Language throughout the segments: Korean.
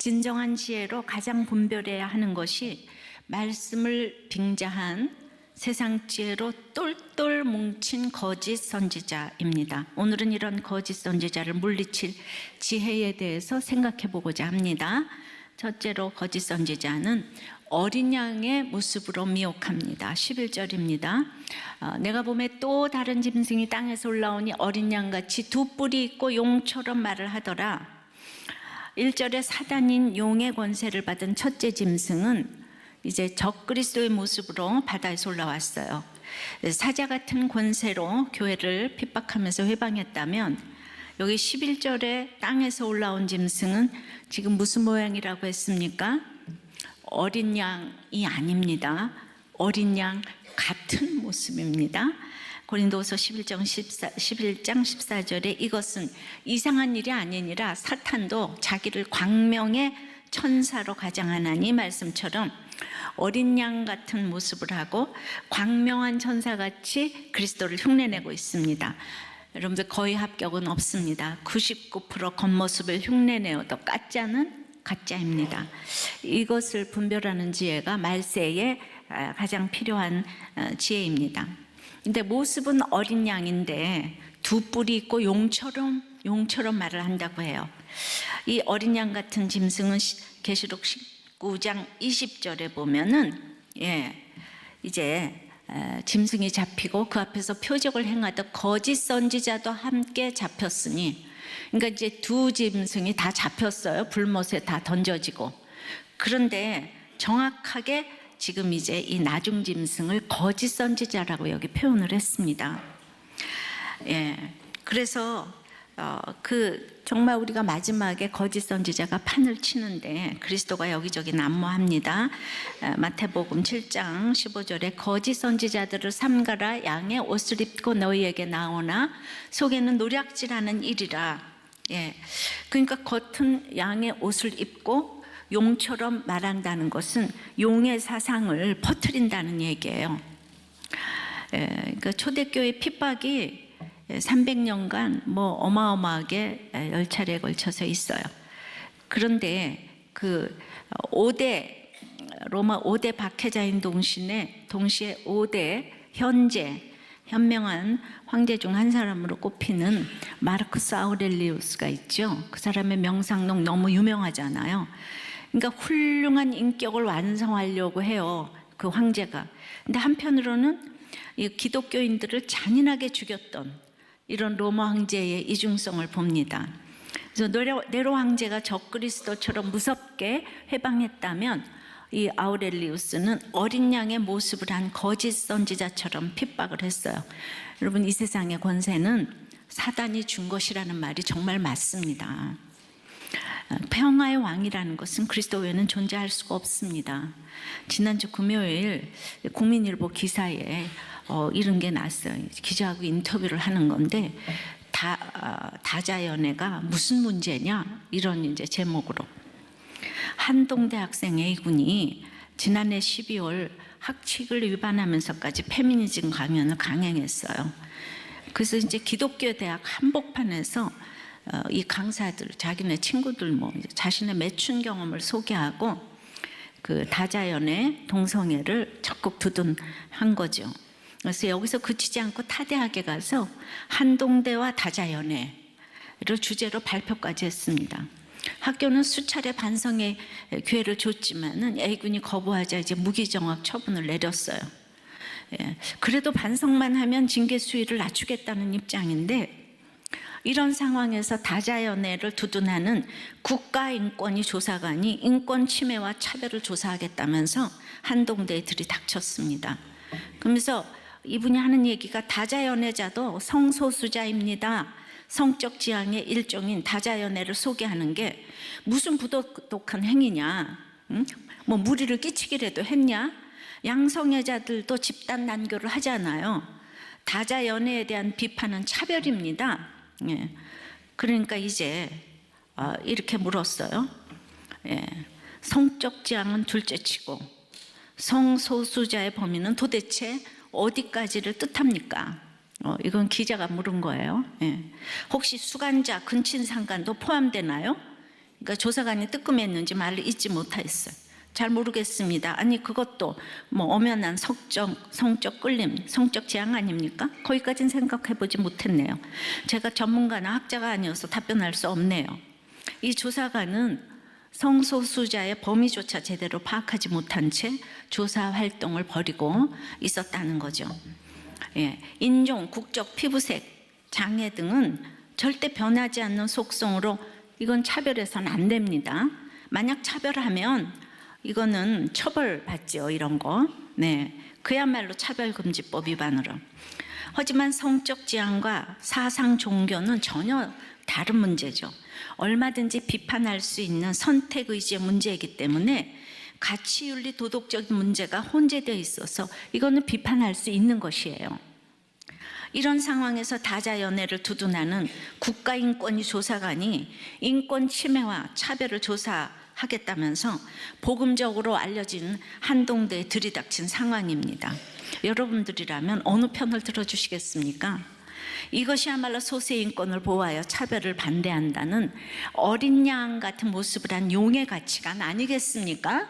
진정한 지혜로 가장 분별해야 하는 것이 말씀을 빙자한 세상 지혜로 똘똘 뭉친 거짓 선지자입니다. 오늘은 이런 거짓 선지자를 물리칠 지혜에 대해서 생각해 보고자 합니다. 첫째로 거짓 선지자는 어린 양의 모습으로 미혹합니다. 11절입니다. 내가 보매 또 다른 짐승이 땅에서 올라오니 어린 양같이 두 뿔이 있고 용처럼 말을 하더라. 1절에 사단인 용의 권세를 받은 첫째 짐승은 이제 적그리스도의 모습으로 바다에서 올라왔어요. 사자 같은 권세로 교회를 핍박하면서 회방했다면, 여기 11절에 땅에서 올라온 짐승은 지금 무슨 모양이라고 했습니까? 어린 양이 아닙니다. 어린 양 같은 모습입니다. 고린도후서 11장 14절에 이것은 이상한 일이 아니니라 사탄도 자기를 광명의 천사로 가장하나니 말씀처럼 어린 양 같은 모습을 하고 광명한 천사같이 그리스도를 흉내내고 있습니다. 여러분들 거의 합격은 없습니다. 99% 겉모습을 흉내내어도 가짜는 가짜입니다. 이것을 분별하는 지혜가 말세에 가장 필요한 지혜입니다. 근데 모습은 어린 양인데 두 뿔이 있고 용처럼 말을 한다고 해요. 이 어린 양 같은 짐승은 계시록 19장 20절에 보면은 이제 짐승이 잡히고 그 앞에서 표적을 행하던 거짓 선지자도 함께 잡혔으니, 그러니까 이제 두 짐승이 다 잡혔어요. 불못에 다 던져지고. 그런데 정확하게 지금 이제 이 나중 짐승을 거짓 선지자라고 여기 표현을 했습니다. 그래서 정말 우리가 마지막에 거짓 선지자가 판을 치는데 그리스도가 여기저기 난무합니다. 마태복음 7장 15절에 거짓 선지자들을 삼가라. 양의 옷을 입고 너희에게 나오나 속에는 노략질하는 일이라. 그러니까 겉은 양의 옷을 입고 용처럼 말한다는 것은 용의 사상을 퍼뜨린다는 얘기예요. 그러니까 초대교회 핍박이 300년간 어마어마하게 10차례에 걸쳐서 있어요. 그런데 그 로마 5대 박해자인 동시에 5대 현명한 황제 중 한 사람으로 꼽히는 마르쿠스 아우렐리우스가 있죠. 그 사람의 명상록 너무 유명하잖아요. 그러니까 훌륭한 인격을 완성하려고 해요, 그 황제가. 근데 한편으로는 이 기독교인들을 잔인하게 죽였던 이런 로마 황제의 이중성을 봅니다. 그래서 네로 황제가 적그리스도처럼 무섭게 회방했다면, 이 아우렐리우스는 어린 양의 모습을 한 거짓 선지자처럼 핍박을 했어요. 여러분, 이 세상의 권세는 사단이 준 것이라는 말이 정말 맞습니다. 평화의 왕이라는 것은 그리스도 외에는 존재할 수가 없습니다. 지난주 금요일 국민일보 기사에 이런 게 났어요. 기자하고 인터뷰를 하는 건데 다자연애가 무슨 문제냐, 이런 이제 제목으로. 한동대 학생 A군이 지난해 12월 학칙을 위반하면서까지 페미니즘 강연을 강행했어요. 그래서 이제 기독교 대학 한복판에서 이 강사들, 자기네 친구들 자신의 매춘 경험을 소개하고 그 다자연애, 동성애를 적극 두둔한 거죠. 그래서 여기서 그치지 않고 타대학에 가서 한동대와 다자연애를 주제로 발표까지 했습니다. 학교는 수차례 반성의 기회를 줬지만은 A군이 거부하자 이제 무기정학 처분을 내렸어요. 그래도 반성만 하면 징계 수위를 낮추겠다는 입장인데, 이런 상황에서 다자연애를 두둔하는 국가인권위 조사관이 인권 침해와 차별을 조사하겠다면서 한동대에 들이닥쳤습니다. 그러면서 이분이 하는 얘기가 다자연애자도 성소수자입니다. 성적 지향의 일종인 다자연애를 소개하는 게 무슨 부도덕한 행위냐? 무리를 끼치기라도 했냐? 양성애자들도 집단 난교를 하잖아요. 다자연애에 대한 비판은 차별입니다. 그러니까 이제 이렇게 물었어요. 성적 지향은 둘째치고 성소수자의 범위는 도대체 어디까지를 뜻합니까? 이건 기자가 물은 거예요. 혹시 수간자, 근친상간도 포함되나요? 그러니까 조사관이 뜨끔했는지 말을 잊지 못하였어요. 잘 모르겠습니다. 아니 그것도 뭐 엄연한 성적 끌림, 성적 지향 아닙니까? 거기까지는 생각해보지 못했네요. 제가 전문가나 학자가 아니어서 답변할 수 없네요. 이 조사관은 성소수자의 범위조차 제대로 파악하지 못한 채 조사 활동을 벌이고 있었다는 거죠. 예, 인종, 국적, 피부색, 장애 등은 절대 변하지 않는 속성으로 이건 차별해서는 안 됩니다. 만약 차별하면 이거는 처벌받죠, 이런 거. 네, 그야말로 차별금지법 위반으로. 하지만 성적 지향과 사상 종교는 전혀 다른 문제죠. 얼마든지 비판할 수 있는 선택 의지의 문제이기 때문에 가치윤리 도덕적인 문제가 혼재되어 있어서 이거는 비판할 수 있는 것이에요. 이런 상황에서 다자연애를 두둔하는 국가인권위 조사관이 인권 침해와 차별을 조사하겠다면서 복음적으로 알려진 한동대에 들이닥친 상황입니다. 여러분들이라면 어느 편을 들어주시겠습니까? 이것이야말로 소수의 인권을 보호하여 차별을 반대한다는 어린 양 같은 모습을 한 용의 가치관 아니겠습니까?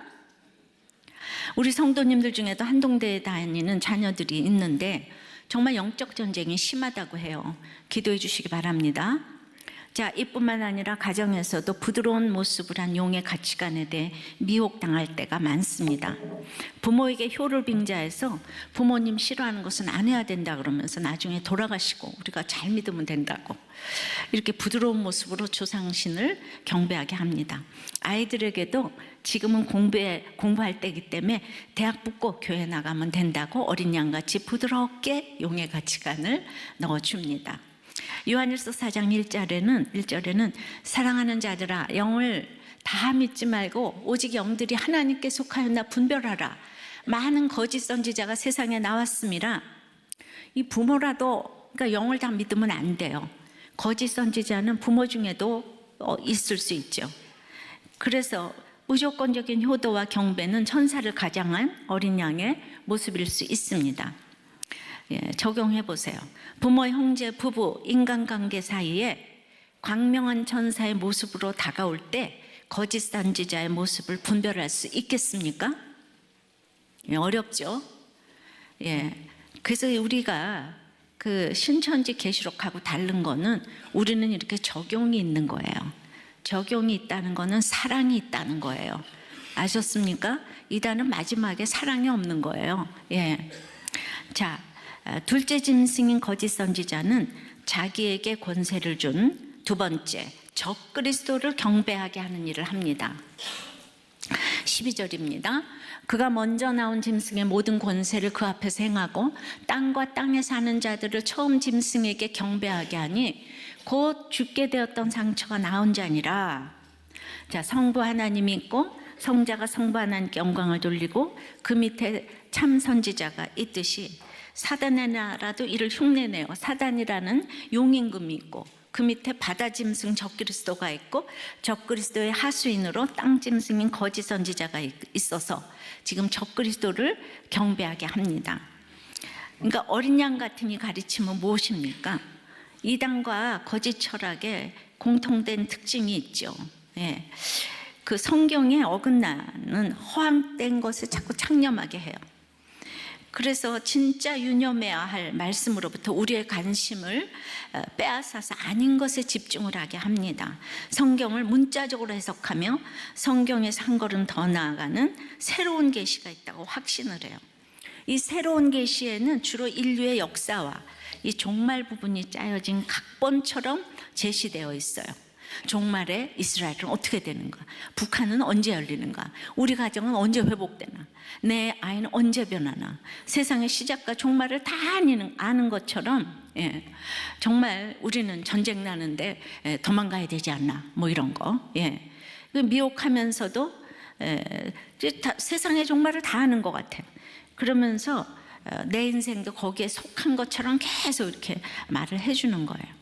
우리 성도님들 중에도 한동대에 다니는 자녀들이 있는데 정말 영적 전쟁이 심하다고 해요. 기도해 주시기 바랍니다. 자, 이뿐만 아니라 가정에서도 부드러운 모습을 한 용의 가치관에 대해 미혹당할 때가 많습니다. 부모에게 효를 빙자해서 부모님 싫어하는 것은 안 해야 된다 그러면서 나중에 돌아가시고 우리가 잘 믿으면 된다고 이렇게 부드러운 모습으로 조상신을 경배하게 합니다. 아이들에게도 지금은 공부할 때이기 때문에 대학 붙고 교회 나가면 된다고 어린 양같이 부드럽게 용의 가치관을 넣어줍니다. 요한일서 4장 1절에는 사랑하는 자들아 영을 다 믿지 말고 오직 영들이 하나님께 속하였나 분별하라. 많은 거짓 선지자가 세상에 나왔습니다. 이 부모라도 그러니까 영을 다 믿으면 안 돼요. 거짓 선지자는 부모 중에도 있을 수 있죠. 그래서 무조건적인 효도와 경배는 천사를 가장한 어린 양의 모습일 수 있습니다. 예, 적용해 보세요. 부모, 형제, 부부, 인간관계 사이에 광명한 천사의 모습으로 다가올 때 거짓 선지자의 모습을 분별할 수 있겠습니까? 예, 어렵죠. 예, 그래서 우리가 그 신천지 계시록하고 다른 거는 우리는 이렇게 적용이 있는 거예요. 적용이 있다는 거는 사랑이 있다는 거예요. 아셨습니까? 이단은 마지막에 사랑이 없는 거예요. 예. 자, 둘째 짐승인 거짓 선지자는 자기에게 권세를 준 두 번째 적그리스도를 경배하게 하는 일을 합니다. 12절입니다. 그가 먼저 나온 짐승의 모든 권세를 그 앞에서 행하고 땅과 땅에 사는 자들을 처음 짐승에게 경배하게 하니 곧 죽게 되었던 상처가 나온 자니라. 자, 성부 하나님이 있고 성자가 성부 하나님께 영광을 돌리고 그 밑에 참 선지자가 있듯이 사단의 나라도 이를 흉내내요. 사단이라는 용임금이 있고 그 밑에 바다 짐승 적그리스도가 있고 적그리스도의 하수인으로 땅 짐승인 거짓 선지자가 있어서 지금 적그리스도를 경배하게 합니다. 그러니까 어린 양 같은 이 가르침은 무엇입니까? 이단과 거짓 철학에 공통된 특징이 있죠. 예. 그 성경에 어긋나는 허황된 것을 자꾸 창념하게 해요. 그래서 진짜 유념해야 할 말씀으로부터 우리의 관심을 빼앗아서 아닌 것에 집중을 하게 합니다. 성경을 문자적으로 해석하며 성경에서 한 걸음 더 나아가는 새로운 계시가 있다고 확신을 해요. 이 새로운 계시에는 주로 인류의 역사와 이 종말 부분이 짜여진 각본처럼 제시되어 있어요. 종말에 이스라엘은 어떻게 되는가? 북한은 언제 열리는가? 우리 가정은 언제 회복되나? 내 아이는 언제 변하나? 세상의 시작과 종말을 다 아는 것처럼 예, 정말 우리는 전쟁 나는데 도망가야 되지 않나? 뭐 이런 거 예, 미혹하면서도 세상의 종말을 다 아는 것 같아요. 그러면서 내 인생도 거기에 속한 것처럼 계속 이렇게 말을 해주는 거예요.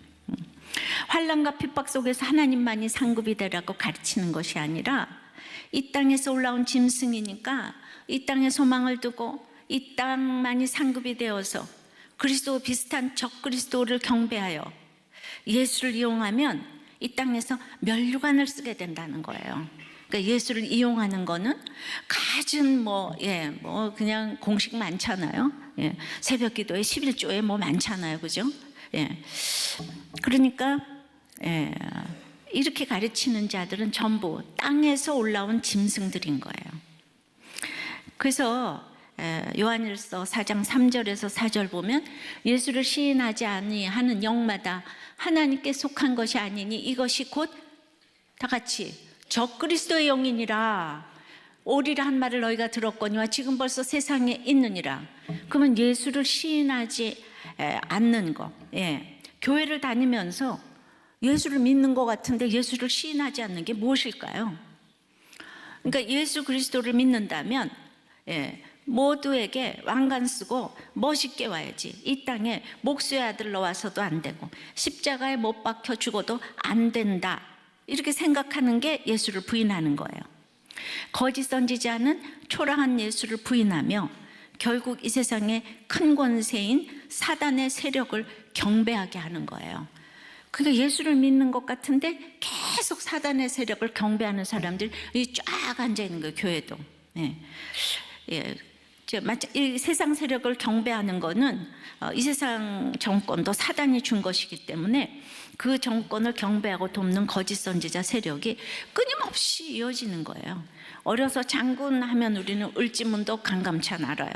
환난과 핍박 속에서 하나님만이 상급이 되라고 가르치는 것이 아니라 이 땅에서 올라온 짐승이니까 이 땅에 소망을 두고 이 땅만이 상급이 되어서 그리스도 비슷한 적그리스도를 경배하여 예수를 이용하면 이 땅에서 면류관을 쓰게 된다는 거예요. 그러니까 예수를 이용하는 거는 갖은 그냥 공식 많잖아요. 예. 새벽 기도에 11조에 뭐 많잖아요. 그죠? 예. 그러니까 이렇게 가르치는 자들은 전부 땅에서 올라온 짐승들인 거예요. 그래서 요한일서 4장 3절에서 4절 보면 예수를 시인하지 아니하는 영마다 하나님께 속한 것이 아니니 이것이 곧 다 같이 적그리스도의 영이니라. 오리라 한 말을 너희가 들었거니와 지금 벌써 세상에 있느니라. 그러면 예수를 시인하지 않는 거, 교회를 다니면서 예수를 믿는 것 같은데 예수를 시인하지 않는 게 무엇일까요? 그러니까 예수 그리스도를 믿는다면 모두에게 왕관 쓰고 멋있게 와야지. 이 땅에 목수의 아들로 와서도 안 되고 십자가에 못 박혀 죽어도 안 된다. 이렇게 생각하는 게 예수를 부인하는 거예요. 거짓 선지자는 초라한 예수를 부인하며 결국 이 세상의 큰 권세인 사단의 세력을 경배하게 하는 거예요. 그러니까 예수를 믿는 것 같은데 계속 사단의 세력을 경배하는 사람들이 쫙 앉아 있는 거예요. 교회도. 이 세상 세력을 경배하는 거는 이 세상 정권도 사단이 준 것이기 때문에 그 정권을 경배하고 돕는 거짓 선지자 세력이 끊임없이 이어지는 거예요. 어려서 장군 하면 우리는 을지문도 강감찬 알아요.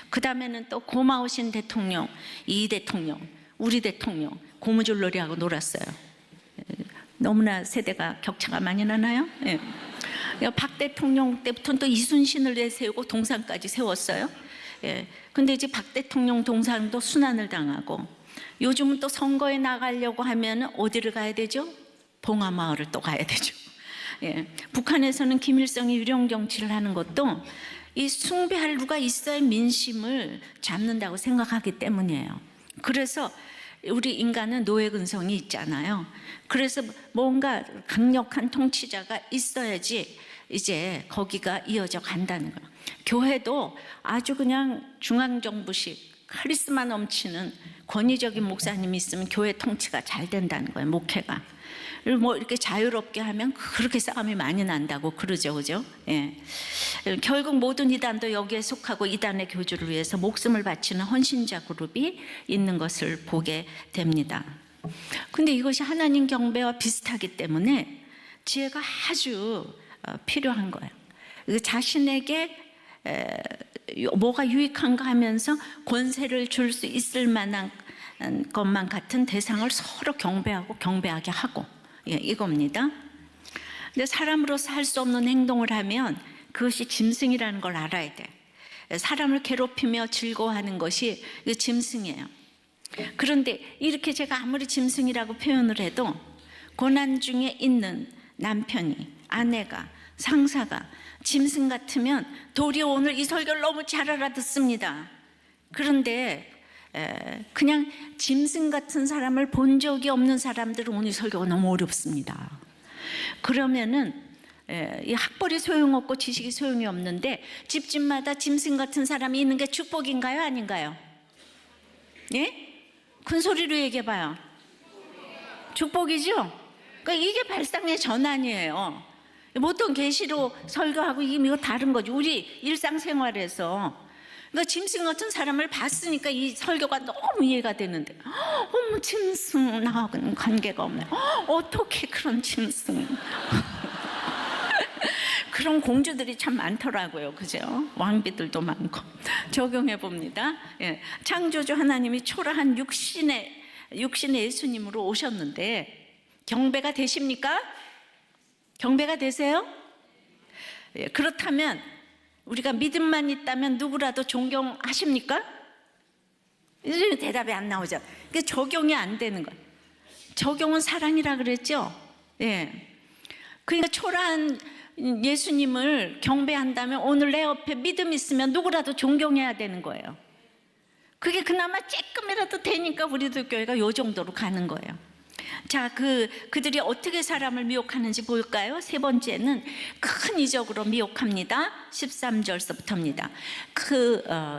그 다음에는 또 고마우신 대통령, 이 대통령, 우리 대통령 고무줄놀이하고 놀았어요. 너무나 세대가 격차가 많이 나나요? 박 대통령 때부터는 또 이순신을 내세우고 동상까지 세웠어요. 근데 이제 박 대통령 동상도 순환을 당하고 요즘은 또 선거에 나가려고 하면 어디를 가야 되죠? 봉하마을을 또 가야 되죠. 북한에서는 김일성이 유령 정치를 하는 것도 이 숭배할 누가 있어야 민심을 잡는다고 생각하기 때문이에요. 그래서 우리 인간은 노예 근성이 있잖아요. 그래서 뭔가 강력한 통치자가 있어야지 이제 거기가 이어져 간다는 거예요. 교회도 아주 그냥 중앙정부식 카리스마 넘치는 권위적인 목사님이 있으면 교회 통치가 잘 된다는 거예요. 목회가. 뭐 이렇게 자유롭게 하면 그렇게 싸움이 많이 난다고 그러죠, 그죠? 결국 모든 이단도 여기에 속하고 이단의 교주를 위해서 목숨을 바치는 헌신자 그룹이 있는 것을 보게 됩니다. 근데 이것이 하나님 경배와 비슷하기 때문에 지혜가 아주 필요한 거예요. 자신에게 뭐가 유익한가 하면서 권세를 줄 수 있을 만한 것만 같은 대상을 서로 경배하고 경배하게 하고 이겁니다. 근데 사람으로서 할 수 없는 행동을 하면 그것이 짐승이라는 걸 알아야 돼. 사람을 괴롭히며 즐거워하는 것이 짐승이에요. 그런데 이렇게 제가 아무리 짐승이라고 표현을 해도 고난 중에 있는 남편이, 아내가, 상사가 짐승 같으면 도리어 오늘 이 설교를 너무 잘 알아듣습니다. 그런데 그냥 짐승 같은 사람을 본 적이 없는 사람들은 오늘 설교가 너무 어렵습니다. 그러면은 이 학벌이 소용없고 지식이 소용이 없는데 집집마다 짐승 같은 사람이 있는 게 축복인가요? 아닌가요? 큰 소리로 얘기해봐요. 축복이죠? 그러니까 이게 발상의 전환이에요. 보통 계시로 설교하고 이거 다른 거죠. 우리 일상생활에서 그러니까 짐승 같은 사람을 봤으니까 이 설교가 너무 이해가 되는데 어머 짐승 나하고는 관계가 없네. 어떻게 그런 짐승 그런 공주들이 참 많더라고요. 그죠? 왕비들도 많고. 적용해 봅니다. 창조주 하나님이 초라한 육신의 예수님으로 오셨는데 경배가 되십니까? 경배가 되세요? 그렇다면 우리가 믿음만 있다면 누구라도 존경하십니까? 이런 대답이 안 나오죠. 그게 적용이 안 되는 거예요. 적용은 사랑이라 그랬죠. 그러니까 초라한 예수님을 경배한다면 오늘 내 옆에 믿음 있으면 누구라도 존경해야 되는 거예요. 그게 그나마 조금이라도 되니까 우리들 교회가 요 정도로 가는 거예요. 자, 그들이 어떻게 사람을 미혹하는지 볼까요? 세 번째는 큰 이적으로 미혹합니다. 13절서부터입니다.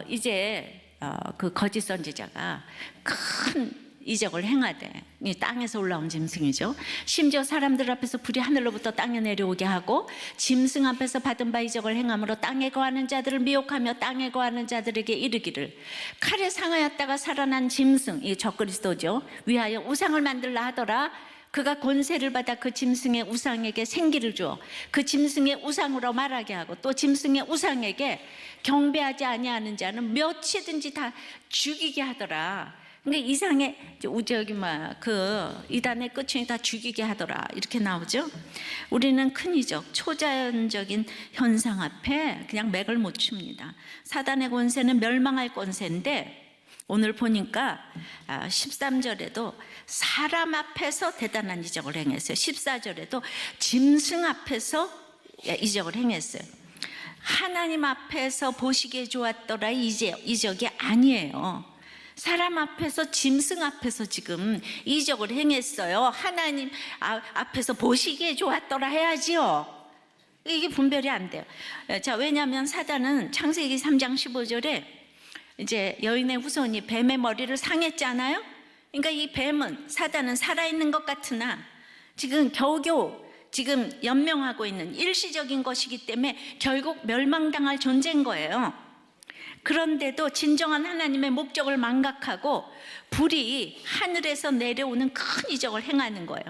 이제 그 거짓 선지자가 큰 이적을 행하되, 이 땅에서 올라온 짐승이죠. 심지어 사람들 앞에서 불이 하늘로부터 땅에 내려오게 하고 짐승 앞에서 받은 바 이적을 행함으로 땅에 거하는 자들을 미혹하며 땅에 거하는 자들에게 이르기를 칼에 상하였다가 살아난 짐승, 이 적그리스도죠, 위하여 우상을 만들라 하더라. 그가 권세를 받아 그 짐승의 우상에게 생기를 주어 그 짐승의 우상으로 말하게 하고 또 짐승의 우상에게 경배하지 아니하는 자는 몇이든지 다 죽이게 하더라. 근데 이상의 저기 그 이단의 끝은 다 죽이게 하더라, 이렇게 나오죠. 우리는 큰 이적, 초자연적인 현상 앞에 그냥 맥을 못 춥니다. 사단의 권세는 멸망할 권세인데 오늘 보니까 13절에도 사람 앞에서 대단한 이적을 행했어요. 14절에도 짐승 앞에서 이적을 행했어요. 하나님 앞에서 보시기에 좋았더라 이적이 아니에요. 사람 앞에서, 짐승 앞에서 지금 이적을 행했어요. 하나님 앞에서 보시기에 좋았더라 해야지요. 이게 분별이 안 돼요. 자, 왜냐하면 사단은 창세기 3장 15절에 이제 여인의 후손이 뱀의 머리를 상했잖아요. 그러니까 이 뱀은, 사단은 살아있는 것 같으나 지금 겨우겨우 지금 연명하고 있는 일시적인 것이기 때문에 결국 멸망당할 존재인 거예요. 그런데도 진정한 하나님의 목적을 망각하고 불이 하늘에서 내려오는 큰 이적을 행하는 거예요.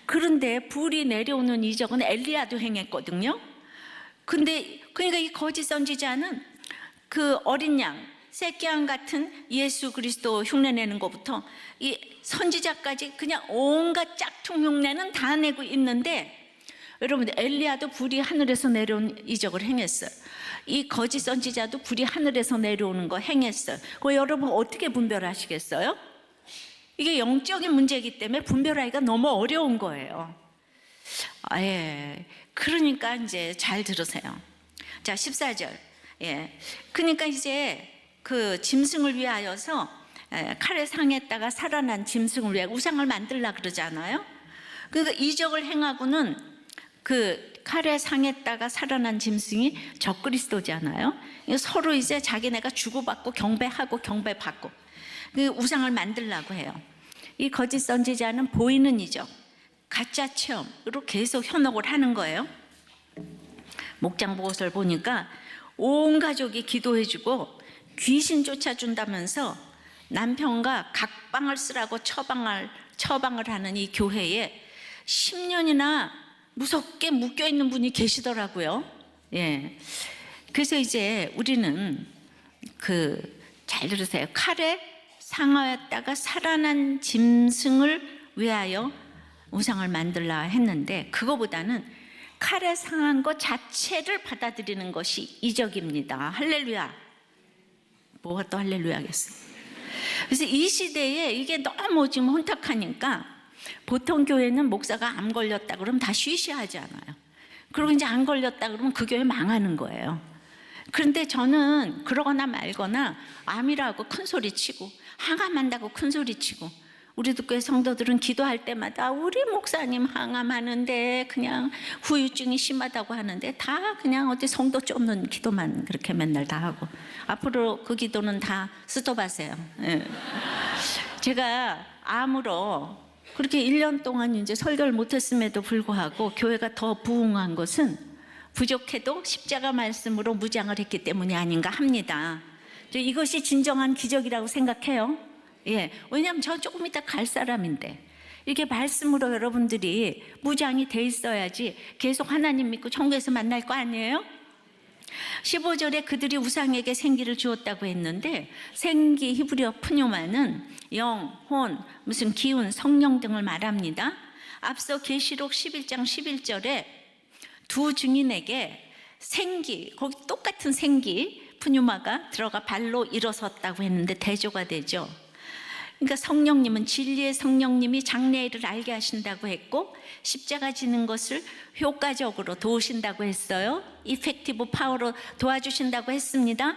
그런데 불이 내려오는 이적은 엘리야도 행했거든요. 근데 그러니까 이 거짓 선지자는 그 어린 양, 새끼양 같은 예수 그리스도 흉내내는 것부터 이 선지자까지 그냥 온갖 짝퉁 흉내는 다 내고 있는데, 여러분들 엘리야도 불이 하늘에서 내려온 이적을 행했어요. 이 거짓 선지자도 불이 하늘에서 내려오는 거 행했어요. 그 여러분 어떻게 분별하시겠어요? 이게 영적인 문제이기 때문에 분별하기가 너무 어려운 거예요. 그러니까 이제 잘 들으세요. 자, 14절. 그러니까 이제 그 짐승을 위하여서 칼에 상했다가 살아난 짐승을 위해 우상을 만들라 그러잖아요. 그러니까 이적을 행하고는 그 칼에 상했다가 살아난 짐승이 적그리스도잖아요. 서로 이제 자기네가 주고받고 경배하고 경배받고 그 우상을 만들라고 해요. 이 거짓 선지자는 보이는 이적, 가짜 체험으로 계속 현혹을 하는 거예요. 목장 보고서를 보니까 온 가족이 기도해주고 귀신 쫓아준다면서 남편과 각방을 쓰라고 처방을 하는 이 교회에 10년이나 무섭게 묶여있는 분이 계시더라고요. 그래서 이제 우리는 잘 들으세요. 칼에 상하였다가 살아난 짐승을 위하여 우상을 만들라 했는데, 그거보다는 칼에 상한 것 자체를 받아들이는 것이 이적입니다. 할렐루야. 뭐가 또 할렐루야겠어요. 그래서 이 시대에 이게 너무 지금 혼탁하니까 보통 교회는 목사가 암 걸렸다 그러면 다 쉬쉬하잖아요. 그리고 이제 안 걸렸다 그러면 그 교회 망하는 거예요. 그런데 저는 그러거나 말거나 암이라고 큰 소리 치고 항암한다고 큰 소리 치고, 우리도 교회 성도들은 기도할 때마다 우리 목사님 항암하는데 그냥 후유증이 심하다고 하는데 다 그냥 어디 성도 쫓는 기도만 그렇게 맨날 다 하고, 앞으로 그 기도는 다 스톱하세요. 제가 암으로 그렇게 1년 동안 이제 설교를 못했음에도 불구하고 교회가 더 부흥한 것은 부족해도 십자가 말씀으로 무장을 했기 때문이 아닌가 합니다. 이것이 진정한 기적이라고 생각해요. 왜냐하면 저 조금 이따 갈 사람인데 이렇게 말씀으로 여러분들이 무장이 돼 있어야지 계속 하나님 믿고 천국에서 만날 거 아니에요? 15절에 그들이 우상에게 생기를 주었다고 했는데, 생기 히브리어 푸뇨마는 영, 혼, 무슨 기운, 성령 등을 말합니다. 앞서 계시록 11장 11절에 두 증인에게 생기, 거기 똑같은 생기 푸뇨마가 들어가 발로 일어섰다고 했는데 대조가 되죠. 그러니까 성령님은, 진리의 성령님이 장래일을 알게 하신다고 했고, 십자가 지는 것을 효과적으로 도우신다고 했어요. 이펙티브 파워로 도와주신다고 했습니다.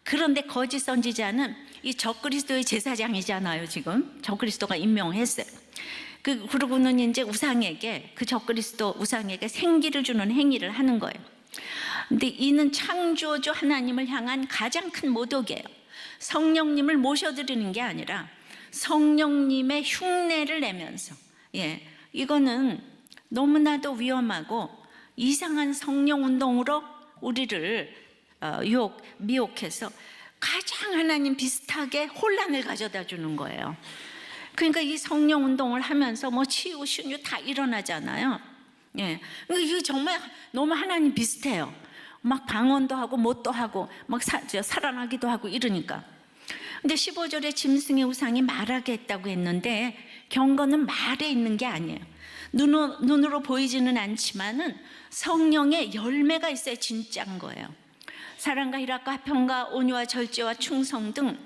그런데 거짓 선지자는 이 적그리스도의 제사장이잖아요. 지금 적그리스도가 임명했어요. 그러고는 이제 우상에게, 그 적그리스도 우상에게 생기를 주는 행위를 하는 거예요. 근데 이는 창조주 하나님을 향한 가장 큰 모독이에요. 성령님을 모셔드리는 게 아니라 성령님의 흉내를 내면서, 이거는 너무나도 위험하고 이상한 성령 운동으로 우리를 미혹해서 가장 하나님 비슷하게 혼란을 가져다 주는 거예요. 그러니까 이 성령 운동을 하면서 뭐 치유, 신유 다 일어나잖아요. 이게 정말 너무 하나님 비슷해요. 막 방언도 하고 뭣도 하고 막 살아나기도 하고 이러니까. 근데 15절에 짐승의 우상이 말하게 했다고 했는데 경건은 말에 있는 게 아니에요. 눈으로 보이지는 않지만은 성령의 열매가 있어야 진짜인 거예요. 사랑과 희락과 화평과 온유와 절제와 충성 등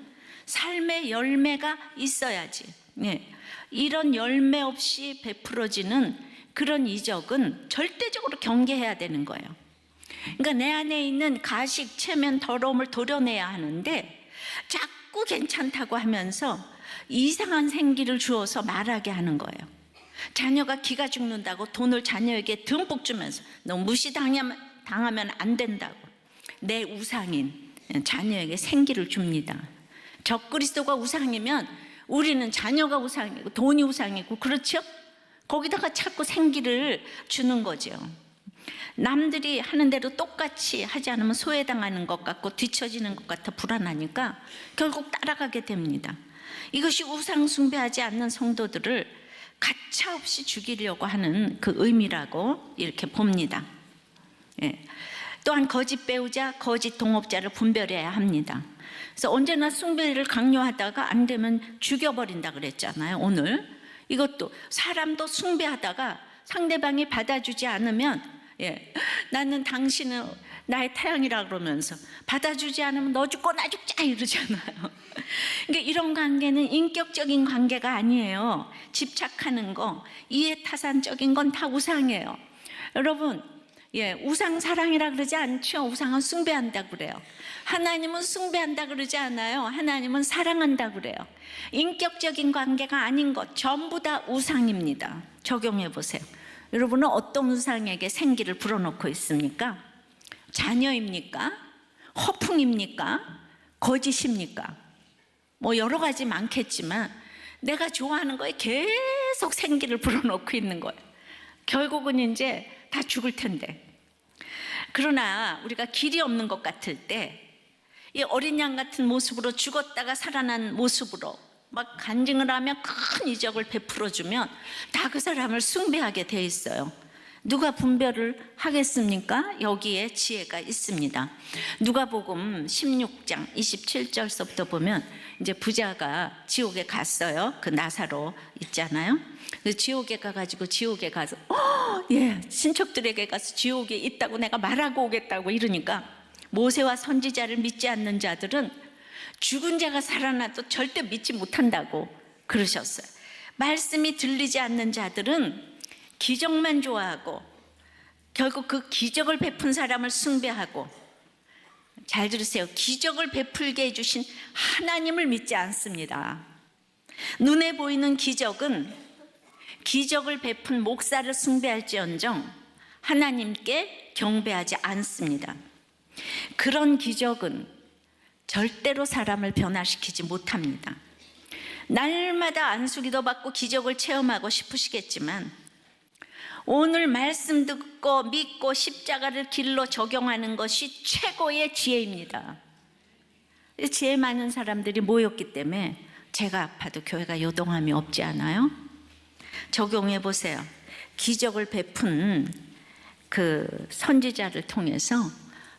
삶의 열매가 있어야지. 이런 열매 없이 베풀어지는 그런 이적은 절대적으로 경계해야 되는 거예요. 그러니까 내 안에 있는 가식, 체면, 더러움을 도려내야 하는데 자꾸 괜찮다고 하면서 이상한 생기를 주어서 말하게 하는 거예요. 자녀가 기가 죽는다고 돈을 자녀에게 듬뿍 주면서 너 무시당하면 안 된다고 내 우상인 자녀에게 생기를 줍니다. 적그리스도가 우상이면 우리는 자녀가 우상이고 돈이 우상이고, 그렇죠? 거기다가 자꾸 생기를 주는 거죠. 남들이 하는 대로 똑같이 하지 않으면 소외당하는 것 같고 뒤처지는 것 같아 불안하니까 결국 따라가게 됩니다. 이것이 우상 숭배하지 않는 성도들을 가차없이 죽이려고 하는 그 의미라고 이렇게 봅니다. 또한 거짓 배우자, 거짓 동업자를 분별해야 합니다. 그래서 언제나 숭배를 강요하다가 안 되면 죽여버린다 그랬잖아요. 오늘 이것도 사람도 숭배하다가 상대방이 받아주지 않으면 나는 당신은 나의 태양이라 그러면서 받아주지 않으면 너 죽고 나 죽자 이러잖아요. 그러니까 이런 관계는 인격적인 관계가 아니에요. 집착하는 거, 이해타산적인 건 다 우상이에요. 여러분, 우상 사랑이라 그러지 않죠. 우상은 숭배한다 그래요. 하나님은 숭배한다 그러지 않아요. 하나님은 사랑한다 그래요. 인격적인 관계가 아닌 것 전부 다 우상입니다. 적용해 보세요. 여러분은 어떤 우상에게 생기를 불어넣고 있습니까? 자녀입니까? 허풍입니까? 거짓입니까? 뭐 여러 가지 많겠지만 내가 좋아하는 거에 계속 생기를 불어넣고 있는 거예요. 결국은 이제 다 죽을 텐데. 그러나 우리가 길이 없는 것 같을 때 이 어린 양 같은 모습으로 죽었다가 살아난 모습으로 막 간증을 하며 큰 이적을 베풀어주면 다 그 사람을 숭배하게 돼 있어요. 누가 분별을 하겠습니까? 여기에 지혜가 있습니다. 누가복음 16장 27절서부터 보면 이제 부자가 지옥에 갔어요. 그 나사로 있잖아요. 그 지옥에 가가지고 지옥에 가서 친척들에게 가서 지옥에 있다고 내가 말하고 오겠다고 이러니까 모세와 선지자를 믿지 않는 자들은 죽은 자가 살아나도 절대 믿지 못한다고 그러셨어요. 말씀이 들리지 않는 자들은 기적만 좋아하고 결국 그 기적을 베푼 사람을 숭배하고, 잘 들으세요. 기적을 베풀게 해주신 하나님을 믿지 않습니다. 눈에 보이는 기적은 기적을 베푼 목사를 숭배할지언정 하나님께 경배하지 않습니다. 그런 기적은 절대로 사람을 변화시키지 못합니다. 날마다 안수기도 받고 기적을 체험하고 싶으시겠지만 오늘 말씀 듣고 믿고 십자가를 길로 적용하는 것이 최고의 지혜입니다. 지혜 많은 사람들이 모였기 때문에 제가 아파도 교회가 요동함이 없지 않아요? 적용해 보세요. 기적을 베푼 그 선지자를 통해서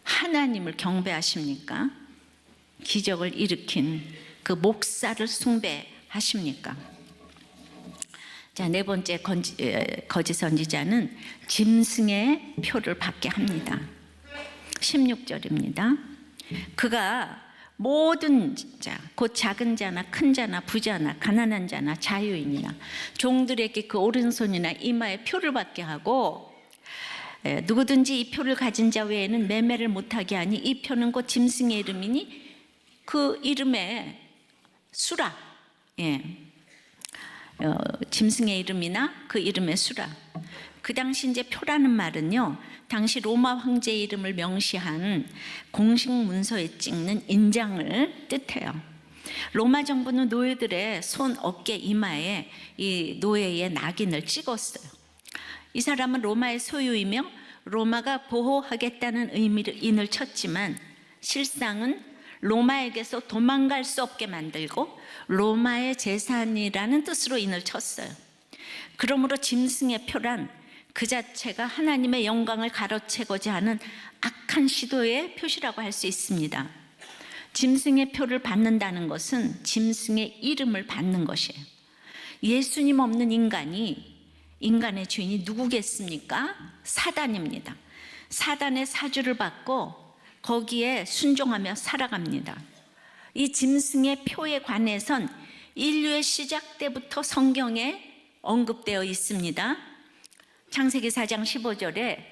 하나님을 경배하십니까? 기적을 일으킨 그 목사를 숭배하십니까? 자, 네 번째 거짓 선지자는 짐승의 표를 받게 합니다. 16절입니다. 그가 모든 자, 곧 작은 자나 큰 자나 부자나 가난한 자나 자유인이나 종들에게 그 오른손이나 이마에 표를 받게 하고, 누구든지 이 표를 가진 자 외에는 매매를 못하게 하니 이 표는 곧 짐승의 이름이니 그 이름에 수라, 짐승의 이름이나 그 이름의 수라. 그 당시 이제 표라는 말은요, 당시 로마 황제의 이름을 명시한 공식 문서에 찍는 인장을 뜻해요. 로마 정부는 노예들의 손, 어깨, 이마에 이 노예의 낙인을 찍었어요. 이 사람은 로마의 소유이며 로마가 보호하겠다는 의미로 인을 쳤지만 실상은 로마에게서 도망갈 수 없게 만들고 로마의 재산이라는 뜻으로 인을 쳤어요. 그러므로 짐승의 표란 그 자체가 하나님의 영광을 가로채고자 하는 악한 시도의 표시라고 할 수 있습니다. 짐승의 표를 받는다는 것은 짐승의 이름을 받는 것이에요. 예수님 없는 인간의 주인이 누구겠습니까? 사단입니다. 사단의 사주를 받고 거기에 순종하며 살아갑니다. 이 짐승의 표에 관해선 인류의 시작 때부터 성경에 언급되어 있습니다. 창세기 4장 15절에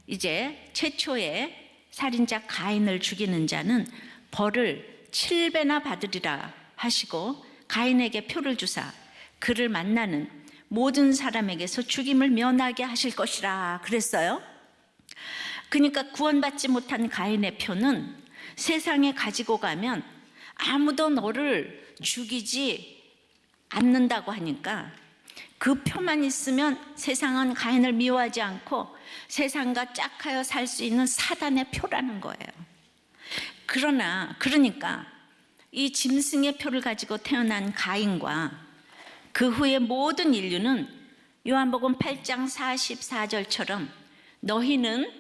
이제 최초의 살인자 가인을 죽이는 자는 벌을 7배나 받으리라 하시고 가인에게 표를 주사 그를 만나는 모든 사람에게서 죽임을 면하게 하실 것이라 그랬어요. 그러니까 구원받지 못한 가인의 표는 세상에 가지고 가면 아무도 너를 죽이지 않는다고 하니까 그 표만 있으면 세상은 가인을 미워하지 않고 세상과 짝하여 살 수 있는 사단의 표라는 거예요. 그러니까 이 짐승의 표를 가지고 태어난 가인과 그 후에 모든 인류는 요한복음 8장 44절처럼 너희는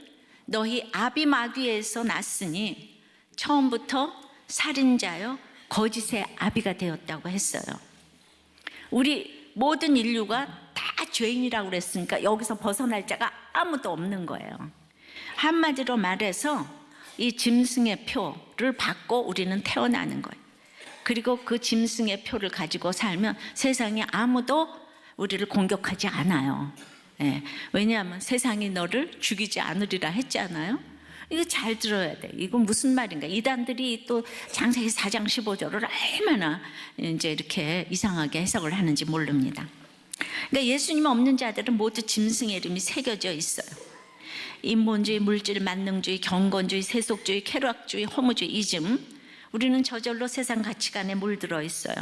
너희 아비 마귀에서 났으니 처음부터 살인자요 거짓의 아비가 되었다고 했어요. 우리 모든 인류가 다 죄인이라고 그랬으니까 여기서 벗어날 자가 아무도 없는 거예요. 한마디로 말해서 이 짐승의 표를 받고 우리는 태어나는 거예요. 그리고 그 짐승의 표를 가지고 살면 세상에 아무도 우리를 공격하지 않아요. 왜냐하면 세상이 너를 죽이지 않으리라 했잖아요. 이거 잘 들어야 돼. 이건 무슨 말인가? 이단들이 또 창세기 4장 15절을 얼마나 이제 이렇게 이상하게 해석을 하는지 모릅니다. 그러니까 예수님 없는 자들은 모두 짐승의 이름이 새겨져 있어요. 인본주의, 물질 만능주의, 경건주의, 세속주의, 쾌락주의, 허무주의, 이즘. 우리는 저절로 세상 가치관에 물들어 있어요.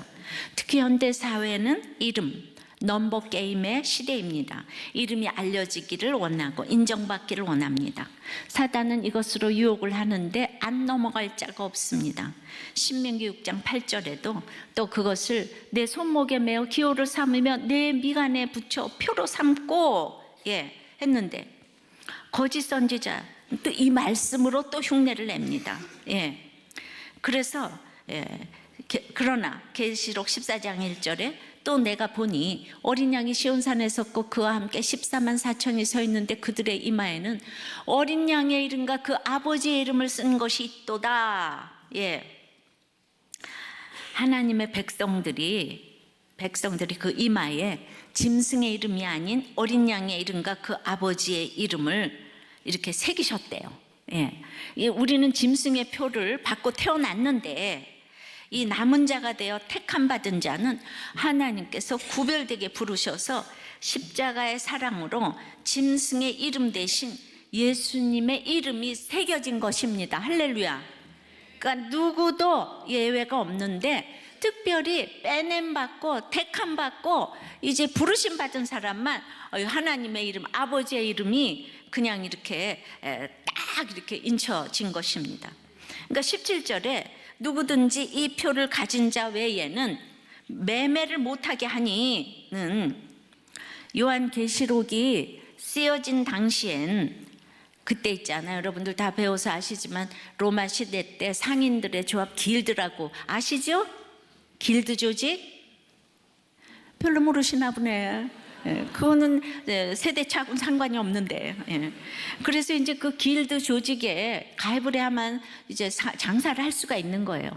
특히 현대 사회는 이름, 넘버 게임의 시대입니다. 이름이 알려지기를 원하고 인정받기를 원합니다. 사단은 이것으로 유혹을 하는데 안 넘어갈 자가 없습니다. 신명기 6장 8절에도 또 그것을 내 손목에 매어 기호를 삼으며 내 미간에 붙여 표로 삼고 했는데 거짓 선지자 또 이 말씀으로 또 흉내를 냅니다. 그래서 그러나 계시록 14장 1절에 또 내가 보니 어린 양이 시온산에 섰고 그와 함께 14만 4천이 서 있는데 그들의 이마에는 어린 양의 이름과 그 아버지의 이름을 쓴 것이 있도다. 하나님의 백성들이 그 이마에 짐승의 이름이 아닌 어린 양의 이름과 그 아버지의 이름을 이렇게 새기셨대요. 우리는 짐승의 표를 받고 태어났는데 이 남은 자가 되어 택함 받은 자는 하나님께서 구별되게 부르셔서 십자가의 사랑으로 짐승의 이름 대신 예수님의 이름이 새겨진 것입니다. 할렐루야. 그러니까 누구도 예외가 없는데 특별히 빼냄 받고 택함 받고 이제 부르심 받은 사람만 하나님의 이름, 아버지의 이름이 그냥 이렇게 딱 이렇게 인쳐진 것입니다. 그러니까 17절에 누구든지 이 표를 가진 자 외에는 매매를 못하게 하니는 요한계시록이 쓰여진 당시엔 그때 있잖아요. 여러분들 다 배워서 아시지만 로마 시대 때 상인들의 조합 길드라고 아시죠? 길드 조직? 별로 모르시나 보네. 그거는 세대차하고는 상관이 없는데. 그래서 이제 그 길드 조직에 가입을 해야만 이제 장사를 할 수가 있는 거예요.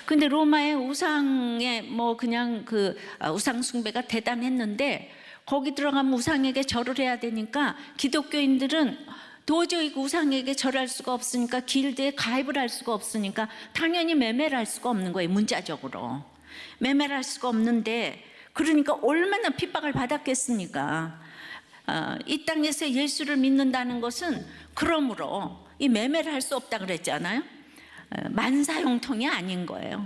근데 로마의 우상에 뭐 그냥 그 우상 숭배가 대단했는데 거기 들어가면 우상에게 절을 해야 되니까 기독교인들은 도저히 그 우상에게 절할 수가 없으니까 길드에 가입을 할 수가 없으니까 당연히 매매를 할 수가 없는 거예요. 문자적으로 매매를 할 수가 없는데 그러니까 얼마나 핍박을 받았겠습니까? 이 땅에서 예수를 믿는다는 것은 그러므로 이 매매를 할 수 없다 그랬잖아요. 만사형통이 아닌 거예요.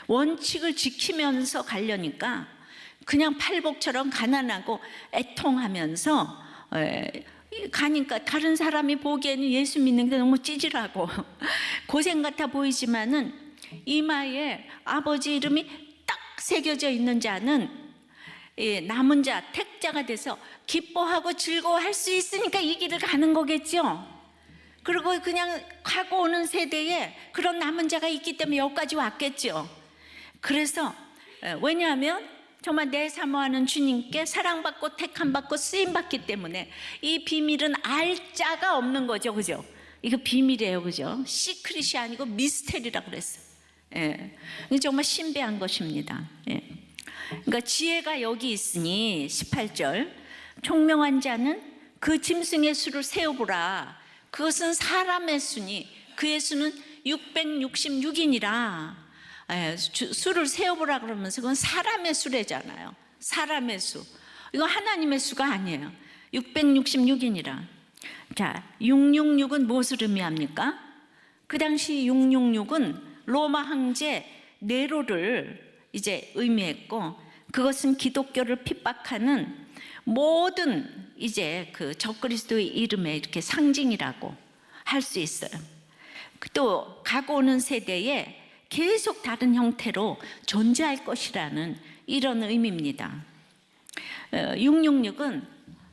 원칙을 지키면서 가려니까 그냥 팔복처럼 가난하고 애통하면서 가니까 다른 사람이 보기에는 예수 믿는 게 너무 찌질하고 고생 같아 보이지만은 이마에 아버지 이름이 딱 새겨져 있는 자는 남은 자, 택자가 돼서 기뻐하고 즐거워할 수 있으니까 이 길을 가는 거겠죠. 그리고 그냥 가고 오는 세대에 그런 남은 자가 있기 때문에 여기까지 왔겠죠. 그래서 왜냐하면 정말 내 사모하는 주님께 사랑받고 택함받고 쓰임받기 때문에 이 비밀은 알 자가 없는 거죠. 그죠? 이거 비밀이에요. 그죠? 시크릿이 아니고 미스테리라고 그랬어요. 이게 정말 신비한 것입니다. 그러니까 지혜가 여기 있으니 18절 총명한 자는 그 짐승의 수를 세어보라. 그것은 사람의 수니 그의 수는 666이니라. 수를 세어보라 그러면서 그건 사람의 수래잖아요. 사람의 수. 이거 하나님의 수가 아니에요. 666이니라. 자, 666은 무엇을 의미합니까? 그 당시 666은 로마 황제 네로를 이제 의미했고, 그것은 기독교를 핍박하는 모든 이제 그 적그리스도의 이름의 이렇게 상징이라고 할 수 있어요. 또 가고 오는 세대에 계속 다른 형태로 존재할 것이라는 이런 의미입니다. 666은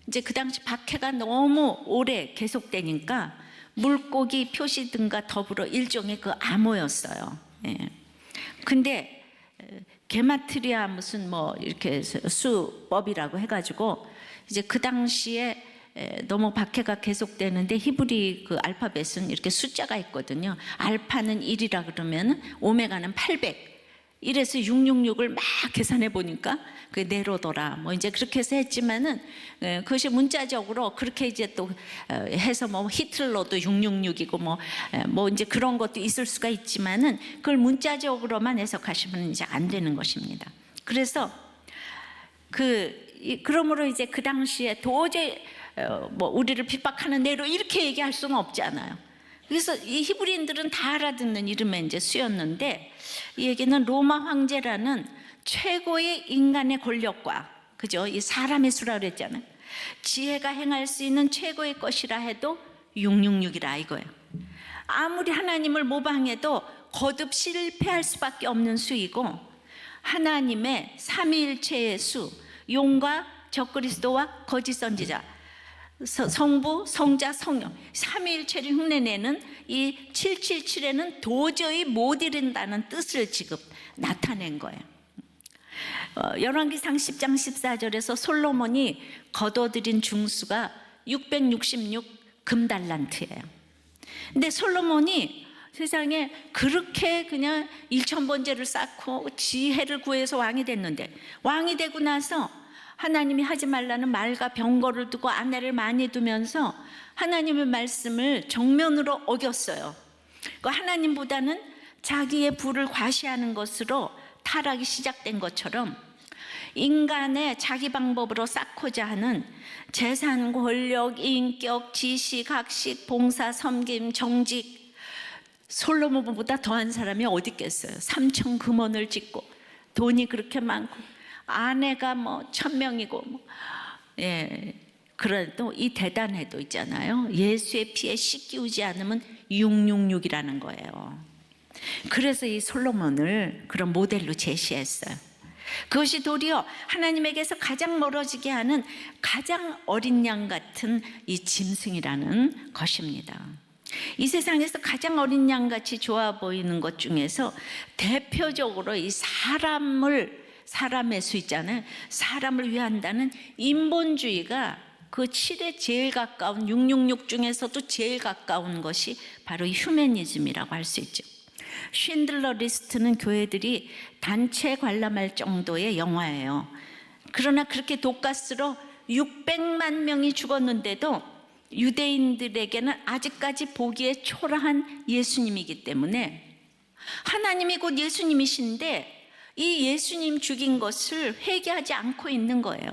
이제 그 당시 박해가 너무 오래 계속되니까 물고기 표시 등과 더불어 일종의 그 암호였어요. 근데 게마트리아 무슨 뭐 이렇게 수법이라고 해가지고 이제 그 당시에 너무 박해가 계속되는데 히브리 그 알파벳은 이렇게 숫자가 있거든요. 알파는 1이라 그러면 오메가는 800. 이래서 666을 막 계산해 보니까 그 네로더라 뭐 이제 그렇게 해서 했지만은 그것이 문자적으로 그렇게 이제 또 해서 뭐 히틀러도 666이고 뭐 이제 그런 것도 있을 수가 있지만은 그걸 문자적으로만 해석하시면 이제 안 되는 것입니다. 그래서 그러므로 이제 그 당시에 도저히 뭐 우리를 핍박하는 네로 이렇게 얘기할 수는 없잖아요. 그래서 이 히브리인들은 다 알아듣는 이름에 이제 쓰였는데, 이 얘기는 로마 황제라는 최고의 인간의 권력과, 그죠? 이 사람의 수라 그랬잖아요. 지혜가 행할 수 있는 최고의 것이라 해도 666이라 이거예요. 아무리 하나님을 모방해도 거듭 실패할 수밖에 없는 수이고, 하나님의 삼위일체의 수, 용과 적그리스도와 거짓 선지자, 성부, 성자, 성령 삼위일체를 흉내내는 이 777에는 도저히 못 이룬다는 뜻을 지금 나타낸 거예요. 열왕기상 10장 14절에서 솔로몬이 거둬들인 중수가 666 금달란트예요. 근데 솔로몬이 세상에 그렇게 그냥 1000번제를 쌓고 지혜를 구해서 왕이 됐는데, 왕이 되고 나서 하나님이 하지 말라는 말과 병거를 두고 아내를 많이 두면서 하나님의 말씀을 정면으로 어겼어요. 하나님보다는 자기의 부를 과시하는 것으로 타락이 시작된 것처럼 인간의 자기 방법으로 쌓고자 하는 재산, 권력, 인격, 지식, 학식, 봉사, 섬김, 정직, 솔로몬보다 더한 사람이 어디 있겠어요. 3천 금원을 짓고 돈이 그렇게 많고 아내가 뭐 1000명이고 그래도 이 대단해도 있잖아요. 예수의 피에 씻기우지 않으면 666이라는 거예요. 그래서 이 솔로몬을 그런 모델로 제시했어요. 그것이 도리어 하나님에게서 가장 멀어지게 하는 가장 어린 양 같은 이 짐승이라는 것입니다. 이 세상에서 가장 어린 양같이 좋아 보이는 것 중에서 대표적으로 이 사람의 수 있잖아요. 사람을 위한다는 인본주의가 그 7에 제일 가까운 666 중에서도 제일 가까운 것이 바로 휴머니즘이라고 할 수 있죠. 쉰들러 리스트는 교회들이 단체 관람할 정도의 영화예요. 그러나 그렇게 독가스로 600만 명이 죽었는데도 유대인들에게는 아직까지 보기에 초라한 예수님이기 때문에, 하나님이 곧 예수님이신데 이 예수님 죽인 것을 회개하지 않고 있는 거예요.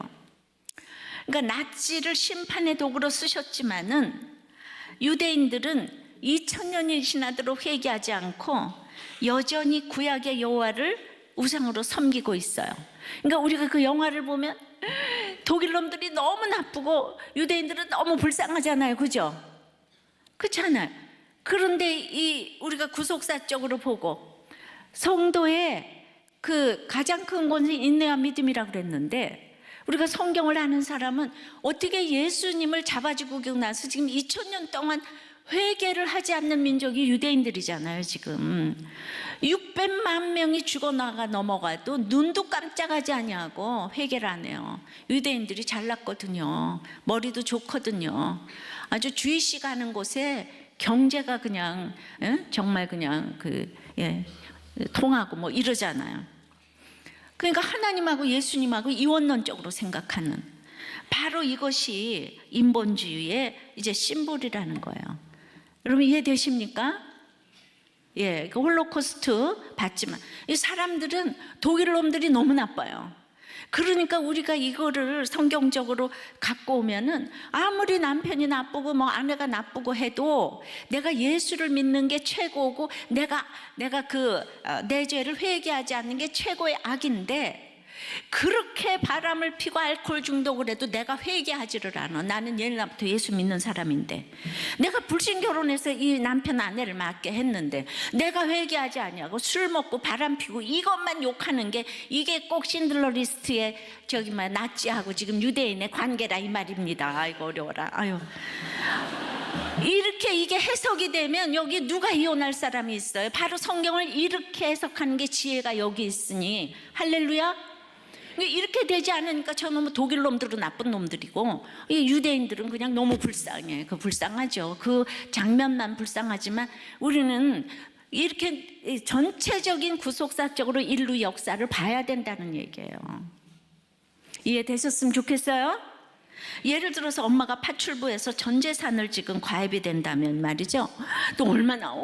그러니까 나치를 심판의 도구로 쓰셨지만은 유대인들은 2000년이 지나도록 회개하지 않고 여전히 구약의 여호와를 우상으로 섬기고 있어요. 그러니까 우리가 그 영화를 보면 독일 놈들이 너무 나쁘고 유대인들은 너무 불쌍하잖아요. 그죠? 그렇잖아요. 그런데 우리가 구속사적으로 보고 성도의 그 가장 큰 것은 인내와 믿음이라고 그랬는데, 우리가 성경을 아는 사람은 어떻게 예수님을 잡아주고 나서 지금 2000년 동안 회개를 하지 않는 민족이 유대인들이잖아요. 지금 600만 명이 죽어나가 넘어가도 눈도 깜짝하지 아니하고 회개를 안 해요. 유대인들이 잘났거든요. 머리도 좋거든요. 아주 주의시 가는 곳에 경제가 그냥 정말 그냥 통하고 뭐 이러잖아요. 그러니까 하나님하고 예수님하고 이원론적으로 생각하는, 바로 이것이 인본주의의 이제 심볼이라는 거예요. 여러분 이해되십니까? 예, 그 홀로코스트 봤지만 이 사람들은 독일 놈들이 너무 나빠요. 그러니까 우리가 이거를 성경적으로 갖고 오면은 아무리 남편이 나쁘고 뭐 아내가 나쁘고 해도 내가 예수를 믿는 게 최고고 내가 내 죄를 회개하지 않는 게 최고의 악인데, 그렇게 바람을 피고 알코올 중독을 해도 내가 회개하지를 않아. 나는 옛날부터 예수 믿는 사람인데, 내가 불신 결혼해서 이 남편 아내를 맡게 했는데 내가 회개하지 않냐고 술 먹고 바람 피고 이것만 욕하는 게, 이게 꼭 신들러 리스트에 나치하고 지금 유대인의 관계라 이 말입니다. 아이고 어려워라. 아유, 이렇게 이게 해석이 되면 여기 누가 이혼할 사람이 있어요? 바로 성경을 이렇게 해석하는 게 지혜가 여기 있으니 할렐루야. 이렇게 되지 않으니까 저놈은 독일 놈들은 나쁜 놈들이고 이 유대인들은 그냥 너무 불쌍해. 불쌍하죠. 그 장면만 불쌍하지만 우리는 이렇게 전체적인 구속사적으로 인류 역사를 봐야 된다는 얘기예요. 이해되셨으면 좋겠어요? 예를 들어서 엄마가 파출부에서 전 재산을 지금 과외비 된다면 말이죠, 또 얼마나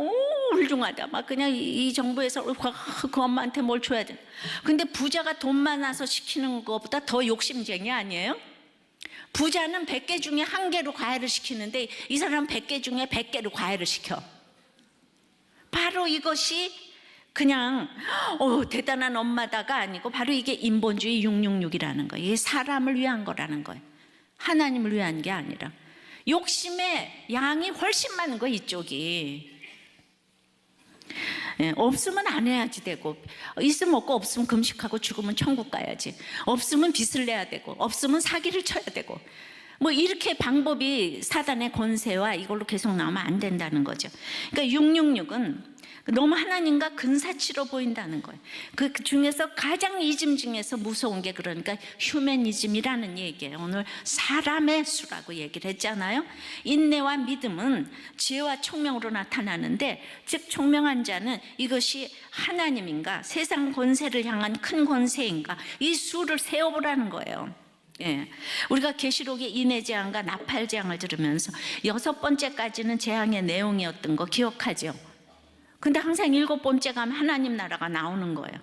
훌륭하다, 막 그냥 이 정부에서 그 엄마한테 뭘 줘야 돼. 근데 부자가 돈 많아서 시키는 것보다 더 욕심쟁이 아니에요? 부자는 100개 중에 1개로 과외를 시키는데 이 사람은 100개 중에 100개로 과외를 시켜. 바로 이것이 그냥 대단한 엄마다가 아니고 바로 이게 인본주의 666이라는 거예요. 이게 사람을 위한 거라는 거예요. 하나님을 위한 게 아니라. 욕심의 양이 훨씬 많은 거예요, 이쪽이. 없으면 안 해야지 되고, 있으면 먹고 없으면 금식하고 죽으면 천국 가야지, 없으면 빚을 내야 되고, 없으면 사기를 쳐야 되고, 뭐 이렇게 방법이 사단의 권세와 이걸로 계속 나오면 안 된다는 거죠. 그러니까 666은 너무 하나님과 근사치로 보인다는 거예요. 그 중에서 가장 이즘 중에서 무서운 게 그러니까 휴머니즘이라는 얘기예요. 오늘 사람의 수라고 얘기를 했잖아요. 인내와 믿음은 지혜와 총명으로 나타나는데, 즉 총명한 자는 이것이 하나님인가 세상 권세를 향한 큰 권세인가 이 수를 세워보라는 거예요. 예, 우리가 계시록의 인해 재앙과 나팔 재앙을 들으면서 6번째까지는 재앙의 내용이었던 거 기억하죠? 근데 항상 7번째 가면 하나님 나라가 나오는 거예요.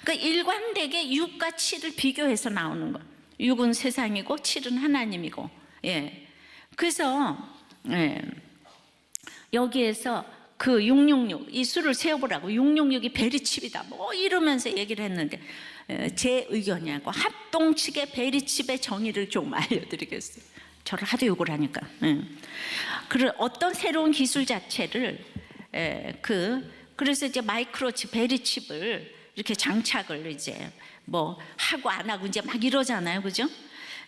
그러니까 일관되게 6과 7을 비교해서 나오는 거예요. 6은 세상이고 7은 하나님이고. 예. 그래서 여기에서 그 666 이 수를 세워보라고, 666이 베리칩이다 뭐 이러면서 얘기를 했는데, 제 의견이고 합동 측의 베리칩의 정의를 좀 알려드리겠어요. 저를 하도 욕을 하니까. 그런 어떤 새로운 기술 자체를 그래서 이제 마이크로칩, 베리칩을 이렇게 장착을 이제 뭐 하고 안 하고 이제 막 이러잖아요, 그죠?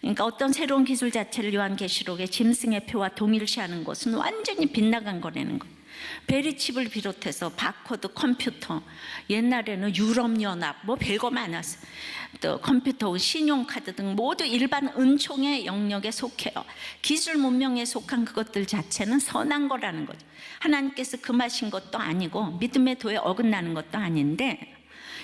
그러니까 어떤 새로운 기술 자체를 요한계시록의 짐승의 표와 동일시하는 것은 완전히 빗나간 거라는 거예요. 베리칩을 비롯해서 바코드, 컴퓨터, 옛날에는 유럽연합 뭐 별거 많았어요. 또 컴퓨터, 신용카드 등 모두 일반 은총의 영역에 속해요. 기술 문명에 속한 그것들 자체는 선한 거라는 거죠. 하나님께서 금하신 것도 아니고 믿음의 도에 어긋나는 것도 아닌데,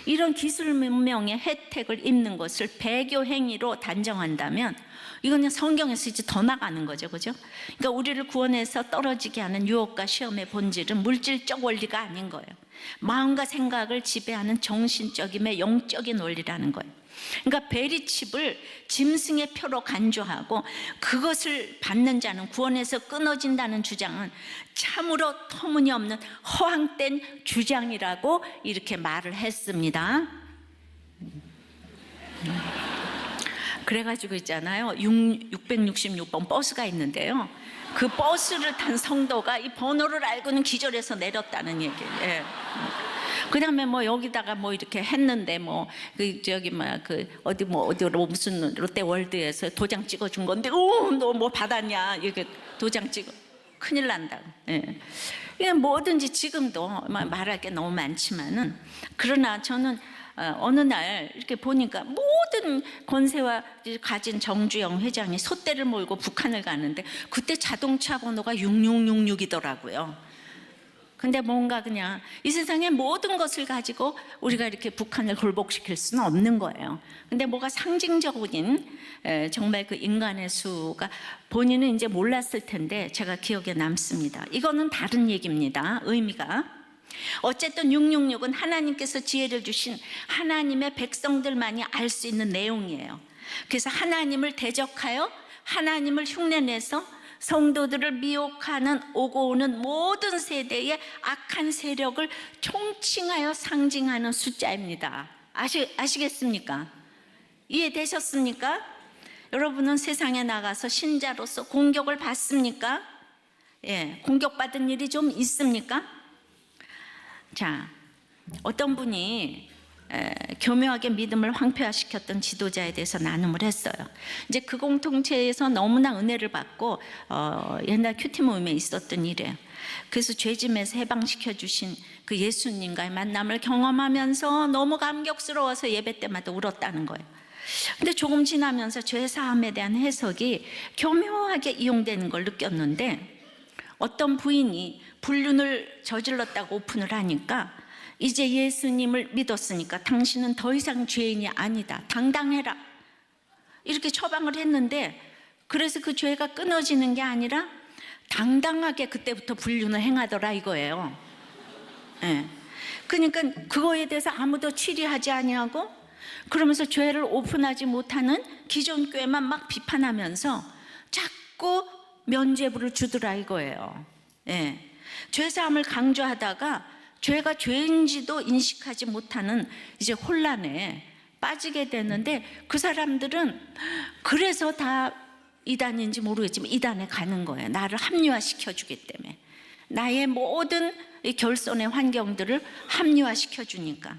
이런 기술 문명의 혜택을 입는 것을 배교 행위로 단정한다면 이거는 성경에서 이제 더 나가는 거죠, 그죠? 그러니까 우리를 구원해서 떨어지게 하는 유혹과 시험의 본질은 물질적 원리가 아닌 거예요. 마음과 생각을 지배하는 정신적임의 영적인 원리라는 거예요. 그러니까 베리칩을 짐승의 표로 간주하고 그것을 받는 자는 구원에서 끊어진다는 주장은 참으로 터무니없는 허황된 주장이라고 이렇게 말을 했습니다. 그래가지고 있잖아요. 666번 버스가 있는데요. 그 버스를 탄 성도가 이 번호를 알고는 기절해서 내렸다는 얘기예요. 예. 그다음에 뭐 여기다가 뭐 이렇게 했는데 뭐 그 저기 그 어디로 무슨 롯데월드에서 도장 찍어준 건데 너 뭐 받았냐 이렇게 도장 찍어 큰일 난다. 예. 이게 뭐든지 지금도 말할 게 너무 많지만은 그러나 저는 어느 날 이렇게 보니까 모든 권세와 가진 정주영 회장이 솥대를 몰고 북한을 가는데 그때 자동차 번호가 6666이더라고요. 근데 뭔가 그냥 이 세상의 모든 것을 가지고 우리가 이렇게 북한을 굴복시킬 수는 없는 거예요. 근데 뭐가 상징적인 정말 그 인간의 수가 본인은 이제 몰랐을 텐데 제가 기억에 남습니다. 이거는 다른 얘기입니다. 의미가. 어쨌든 666은 하나님께서 지혜를 주신 하나님의 백성들만이 알 수 있는 내용이에요. 그래서 하나님을 대적하여 하나님을 흉내내서 성도들을 미혹하는 오고 오는 모든 세대의 악한 세력을 총칭하여 상징하는 숫자입니다. 아시겠습니까? 이해되셨습니까? 여러분은 세상에 나가서 신자로서 공격을 받습니까? 예, 공격받은 일이 좀 있습니까? 자, 어떤 분이 교묘하게 믿음을 황폐화시켰던 지도자에 대해서 나눔을 했어요. 이제 그 공동체에서 너무나 은혜를 받고 옛날 큐티 모임에 있었던 일이에요. 그래서 죄짐에서 해방시켜 주신 그 예수님과의 만남을 경험하면서 너무 감격스러워서 예배 때마다 울었다는 거예요. 근데 조금 지나면서 죄 사함에 대한 해석이 교묘하게 이용되는 걸 느꼈는데 어떤 부인이 불륜을 저질렀다고 오픈을 하니까 이제 예수님을 믿었으니까 당신은 더 이상 죄인이 아니다. 당당해라. 이렇게 처방을 했는데 그래서 그 죄가 끊어지는 게 아니라 당당하게 그때부터 불륜을 행하더라 이거예요. 예. 그러니까 그거에 대해서 아무도 치리하지 아니하고 그러면서 죄를 오픈하지 못하는 기존 교회만 막 비판하면서 자꾸 면죄부를 주더라 이거예요. 예. 죄사함을 강조하다가 죄가 죄인지도 인식하지 못하는 이제 혼란에 빠지게 되는데 그 사람들은 그래서 다 이단인지 모르겠지만 이단에 가는 거예요. 나를 합리화시켜 주기 때문에 나의 모든 결손의 환경들을 합리화시켜 주니까.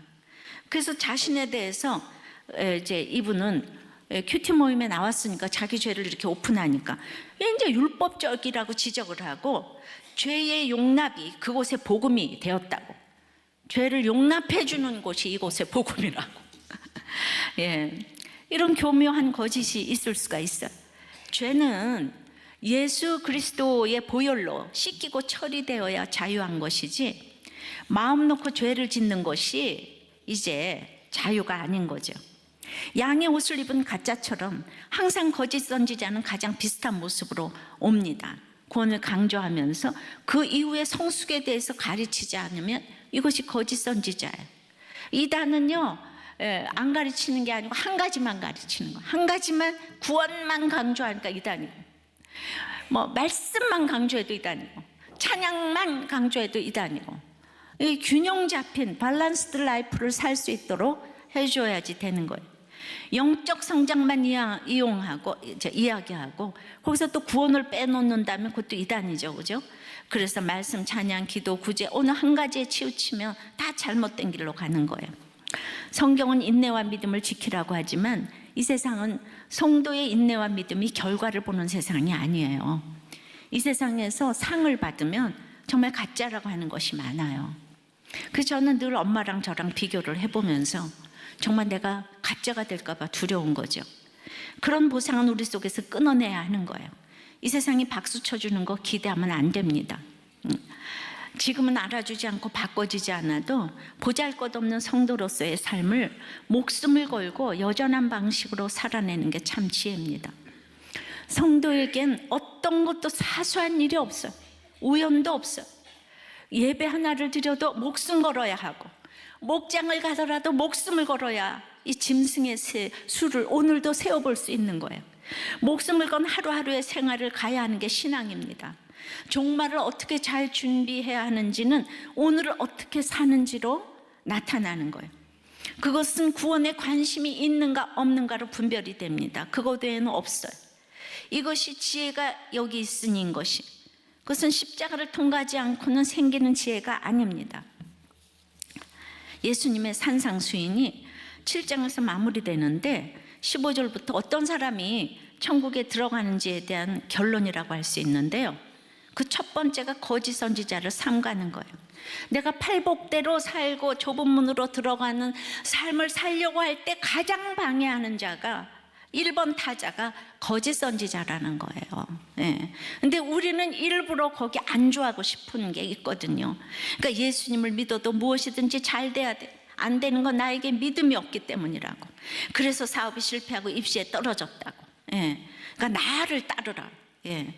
그래서 자신에 대해서 이제 이분은 큐티 모임에 나왔으니까 자기 죄를 이렇게 오픈하니까 이제 율법적이라고 지적을 하고 죄의 용납이 그곳에 복음이 되었다고. 죄를 용납해 주는 곳이 이곳의 복음이라고. 예, 이런 교묘한 거짓이 있을 수가 있어요. 죄는 예수 그리스도의 보혈로 씻기고 처리되어야 자유한 것이지 마음 놓고 죄를 짓는 것이 이제 자유가 아닌 거죠. 양의 옷을 입은 가짜처럼 항상 거짓 선지자는 가장 비슷한 모습으로 옵니다. 구원을 강조하면서 그 이후에 성숙에 대해서 가르치지 않으면 이것이 거짓 선지자예요. 이단은요 안 가르치는 게 아니고 한 가지만 가르치는 거예요. 한 가지만 구원만 강조하니까 이단이고 뭐 말씀만 강조해도 이단이고 찬양만 강조해도 이단이고 이 균형 잡힌 밸런스드 라이프를 살 수 있도록 해줘야지 되는 거예요. 영적 성장만 이용하고 이야기하고 거기서 또 구원을 빼놓는다면 그것도 이단이죠, 그죠? 그래서 말씀, 찬양, 기도, 구제 어느 한 가지에 치우치면 다 잘못된 길로 가는 거예요. 성경은 인내와 믿음을 지키라고 하지만 이 세상은 성도의 인내와 믿음이 결과를 보는 세상이 아니에요. 이 세상에서 상을 받으면 정말 가짜라고 하는 것이 많아요. 그래서 저는 늘 엄마랑 저랑 비교를 해보면서 정말 내가 가짜가 될까 봐 두려운 거죠. 그런 보상은 우리 속에서 끊어내야 하는 거예요. 이 세상이 박수 쳐주는 거 기대하면 안 됩니다. 지금은 알아주지 않고 바꿔지지 않아도 보잘것없는 성도로서의 삶을 목숨을 걸고 여전한 방식으로 살아내는 게 참 지혜입니다. 성도에겐 어떤 것도 사소한 일이 없어요. 우연도 없어요. 예배 하나를 드려도 목숨 걸어야 하고 목장을 가더라도 목숨을 걸어야 이 짐승의 수를 오늘도 세어볼 수 있는 거예요. 목숨을 건 하루하루의 생활을 가야 하는 게 신앙입니다. 종말을 어떻게 잘 준비해야 하는지는 오늘을 어떻게 사는지로 나타나는 거예요. 그것은 구원에 관심이 있는가 없는가로 분별이 됩니다. 그거 외에는 없어요. 이것이 지혜가 여기 있으니인 것이, 그것은 십자가를 통과하지 않고는 생기는 지혜가 아닙니다. 예수님의 산상수인이 7장에서 마무리되는데 15절부터 어떤 사람이 천국에 들어가는지에 대한 결론이라고 할 수 있는데요, 그 첫 번째가 거짓 선지자를 삼가는 거예요. 내가 팔복대로 살고 좁은 문으로 들어가는 삶을 살려고 할 때 가장 방해하는 자가 1번 타자가 거짓 선지자라는 거예요. 예. 근데 우리는 일부러 거기 안주하고 싶은 게 있거든요. 그러니까 예수님을 믿어도 무엇이든지 잘 돼야 돼. 안 되는 건 나에게 믿음이 없기 때문이라고. 그래서 사업이 실패하고 입시에 떨어졌다고. 예. 그러니까 나를 따르라. 예.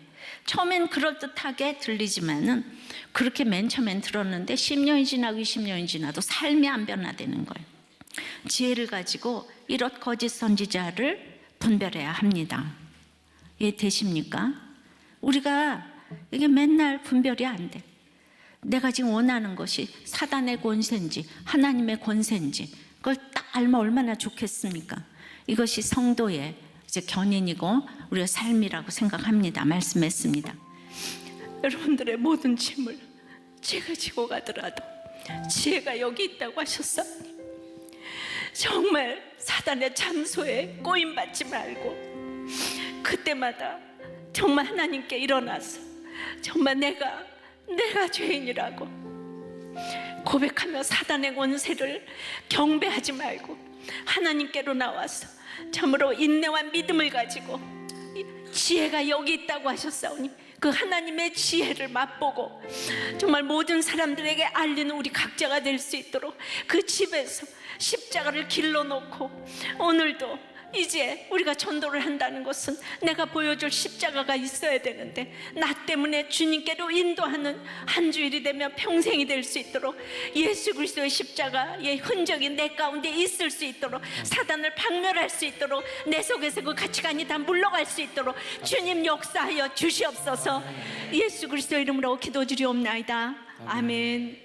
처음엔 그럴듯하게 들리지만은 그렇게 맨 처음엔 들었는데 10년이 지나고 20년이 지나도 삶이 안 변화되는 거예요. 지혜를 가지고 이런 거짓 선지자를 분별해야 합니다. 이해되십니까? 우리가 이게 맨날 분별이 안 돼. 내가 지금 원하는 것이 사단의 권세인지 하나님의 권세인지 그걸 딱 알면 얼마나 좋겠습니까? 이것이 성도의 이제 견인이고 우리의 삶이라고 생각합니다. 말씀했습니다. 여러분들의 모든 짐을 제가 지고 가더라도 지혜가 여기 있다고 하셨사오니 정말 사단의 참소에 꼬임받지 말고 그때마다 정말 하나님께 일어나서 정말 내가 죄인이라고 고백하며 사단의 권세를 경배하지 말고 하나님께로 나와서 참으로 인내와 믿음을 가지고 지혜가 여기 있다고 하셨사오니 그 하나님의 지혜를 맛보고 정말 모든 사람들에게 알리는 우리 각자가 될 수 있도록 그 집에서 십자가를 길러놓고 오늘도 이제 우리가 전도를 한다는 것은 내가 보여줄 십자가가 있어야 되는데 나 때문에 주님께로 인도하는 한 주일이 되면 평생이 될 수 있도록 예수 그리스도의 십자가의 흔적이 내 가운데 있을 수 있도록 사단을 박멸할 수 있도록 내 속에서 그 가치관이 다 물러갈 수 있도록 주님 역사하여 주시옵소서. 예수 그리스도의 이름으로 기도드리옵나이다. 아멘.